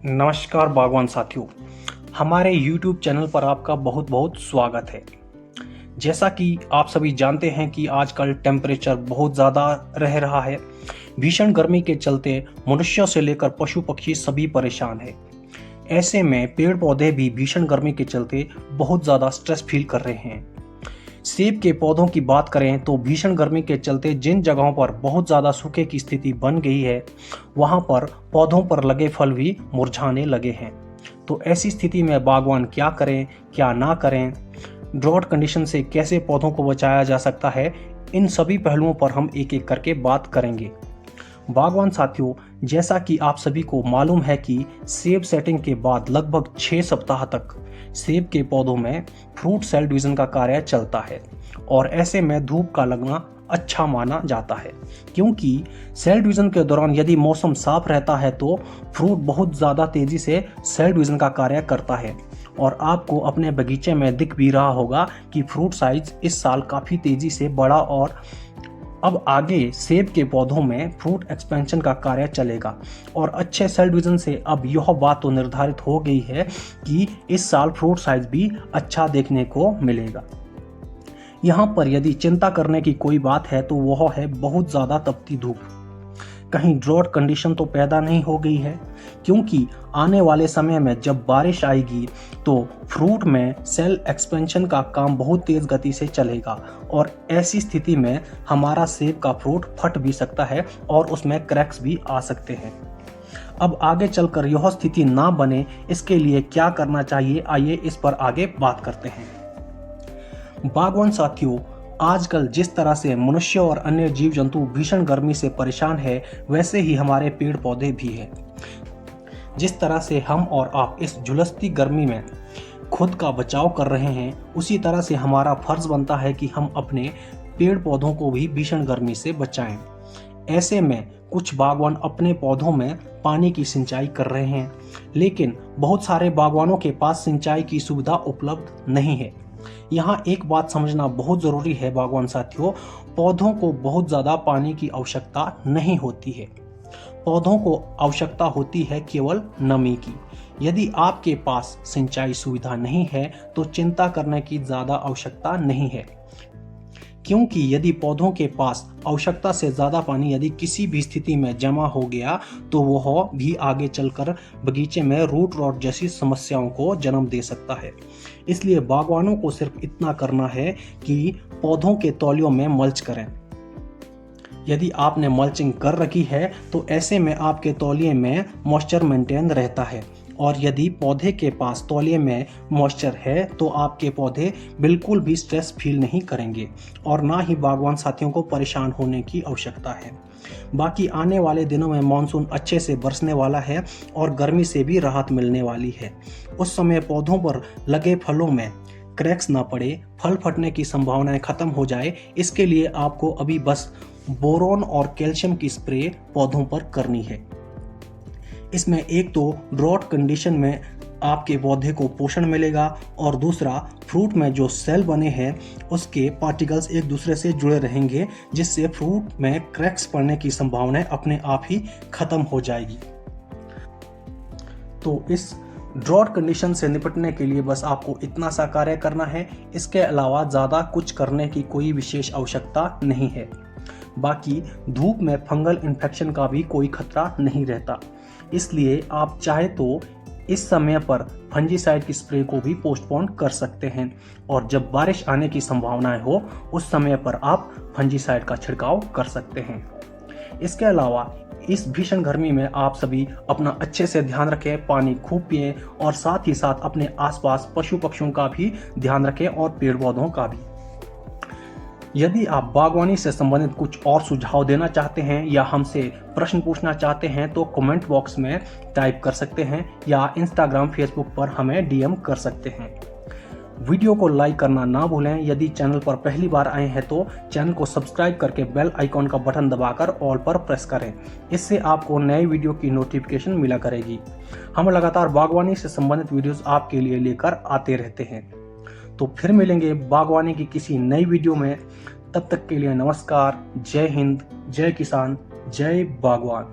नमस्कार बागवान साथियों, हमारे YouTube चैनल पर आपका बहुत बहुत स्वागत है। जैसा कि आप सभी जानते हैं कि आजकल टेम्परेचर बहुत ज़्यादा रह रहा है। भीषण गर्मी के चलते मनुष्यों से लेकर पशु पक्षी सभी परेशान हैं। ऐसे में पेड़ पौधे भी भीषण गर्मी के चलते बहुत ज़्यादा स्ट्रेस फील कर रहे हैं। सेब के पौधों की बात करें तो भीषण गर्मी के चलते जिन जगहों पर बहुत ज़्यादा सूखे की स्थिति बन गई है, वहां पर पौधों पर लगे फल भी मुरझाने लगे हैं। तो ऐसी स्थिति में बागवान क्या करें, क्या ना करें, ड्रॉट कंडीशन से कैसे पौधों को बचाया जा सकता है, इन सभी पहलुओं पर हम एक एक करके बात करेंगे। बागवान साथियों, जैसा कि आप सभी को मालूम है कि सेब सेटिंग के बाद लगभग 6 सप्ताह तक सेब के पौधों में फ्रूट सेल डिवीजन का कार्य चलता है और ऐसे में धूप का लगना अच्छा माना जाता है, क्योंकि सेल डिवीजन के दौरान यदि मौसम साफ रहता है तो फ्रूट बहुत ज़्यादा तेज़ी से सेल डिवीजन का कार्य करता है। और आपको अपने बगीचे में दिख भी रहा होगा कि फ्रूट साइज इस साल काफ़ी तेज़ी से बढ़ा और अब आगे सेब के पौधों में फ्रूट एक्सपेंशन का कार्य चलेगा। और अच्छे सेल डिवीजन से अब यह बात तो निर्धारित हो गई है कि इस साल फ्रूट साइज भी अच्छा देखने को मिलेगा। यहाँ पर यदि चिंता करने की कोई बात है तो वह है बहुत ज़्यादा तपती धूप। कहीं ड्रॉट कंडीशन तो पैदा नहीं हो गई है, क्योंकि आने वाले समय में जब बारिश आएगी तो फ्रूट में सेल एक्सपेंशन का काम बहुत तेज़ गति से चलेगा और ऐसी स्थिति में हमारा सेब का फ्रूट फट भी सकता है और उसमें क्रैक्स भी आ सकते हैं। अब आगे चलकर यह स्थिति ना बने, इसके लिए क्या करना चाहिए, आइए इस पर आगे बात करते हैं। बागवान साथियों, आजकल जिस तरह से मनुष्य और अन्य जीव जंतु भीषण गर्मी से परेशान है, वैसे ही हमारे पेड़ पौधे भी हैं। जिस तरह से हम और आप इस झुलसती गर्मी में खुद का बचाव कर रहे हैं, उसी तरह से हमारा फर्ज बनता है कि हम अपने पेड़ पौधों को भी भीषण गर्मी से बचाएं। ऐसे में कुछ बागवान अपने पौधों में पानी की सिंचाई कर रहे हैं, लेकिन बहुत सारे बागवानों के पास सिंचाई की सुविधा उपलब्ध नहीं है। यहाँ एक बात समझना बहुत ज़रूरी है बागवान साथियों, पौधों को बहुत ज़्यादा पानी की आवश्यकता नहीं होती है। पौधों को आवश्यकता होती है केवल नमी की। यदि आपके पास सिंचाई सुविधा नहीं है तो चिंता करने की ज़्यादा आवश्यकता नहीं है, क्योंकि यदि पौधों के पास आवश्यकता से ज़्यादा पानी यदि किसी भी स्थिति में जमा हो गया तो वह भी आगे चलकर बगीचे में रूट रॉट जैसी समस्याओं को जन्म दे सकता है। इसलिए बागवानों को सिर्फ इतना करना है कि पौधों के तौलियों में मल्च करें। यदि आपने मल्चिंग कर रखी है तो ऐसे में आपके तौलिए में मॉइस्चर मेंटेन रहता है, और यदि पौधे के पास तौलिए में मॉइस्चर है तो आपके पौधे बिल्कुल भी स्ट्रेस फील नहीं करेंगे और ना ही बागवान साथियों को परेशान होने की आवश्यकता है। बाकी आने वाले दिनों में मानसून अच्छे से बरसने वाला है और गर्मी से भी राहत मिलने वाली है। उस समय पौधों पर लगे फलों में क्रैक्स ना पड़े, फल फटने की संभावनाएं खत्म हो जाए, इसके लिए आपको अभी बस बोरोन और कैल्शियम की स्प्रे पौधों पर करनी है। इसमें एक तो ड्रॉट कंडीशन में आपके पौधे को पोषण मिलेगा और दूसरा फ्रूट में जो सेल बने हैं उसके पार्टिकल्स एक दूसरे से जुड़े रहेंगे, जिससे फ्रूट में क्रैक्स पड़ने की संभावना अपने आप ही खत्म हो जाएगी। तो इस ड्रॉट कंडीशन से निपटने के लिए बस आपको इतना सा कार्य करना है, इसके अलावा ज़्यादा कुछ करने की कोई विशेष आवश्यकता नहीं है। बाकी धूप में फंगल इन्फेक्शन का भी कोई खतरा नहीं रहता, इसलिए आप चाहे तो इस समय पर फंजीसाइड की स्प्रे को भी पोस्टपोन कर सकते हैं और जब बारिश आने की संभावनाएं हो उस समय पर आप फंजीसाइड का छिड़काव कर सकते हैं। इसके अलावा इस भीषण गर्मी में आप सभी अपना अच्छे से ध्यान रखें, पानी खूब पिएं और साथ ही साथ अपने आसपास पशु पक्षियों का भी ध्यान रखें और पेड़ पौधों का भी। यदि आप बागवानी से संबंधित कुछ और सुझाव देना चाहते हैं या हमसे प्रश्न पूछना चाहते हैं तो कमेंट बॉक्स में टाइप कर सकते हैं या इंस्टाग्राम फेसबुक पर हमें डीएम कर सकते हैं। वीडियो को लाइक करना ना भूलें। यदि चैनल पर पहली बार आए हैं तो चैनल को सब्सक्राइब करके बेल आइकॉन का बटन दबाकर ऑल पर प्रेस करें, इससे आपको नए वीडियो की नोटिफिकेशन मिला करेगी। हम लगातार बागवानी से संबंधित वीडियोस आपके लिए लेकर आते रहते हैं। तो फिर मिलेंगे बागवानी की किसी नई वीडियो में। तब तक के लिए नमस्कार, जय हिंद, जय किसान, जय बागवान।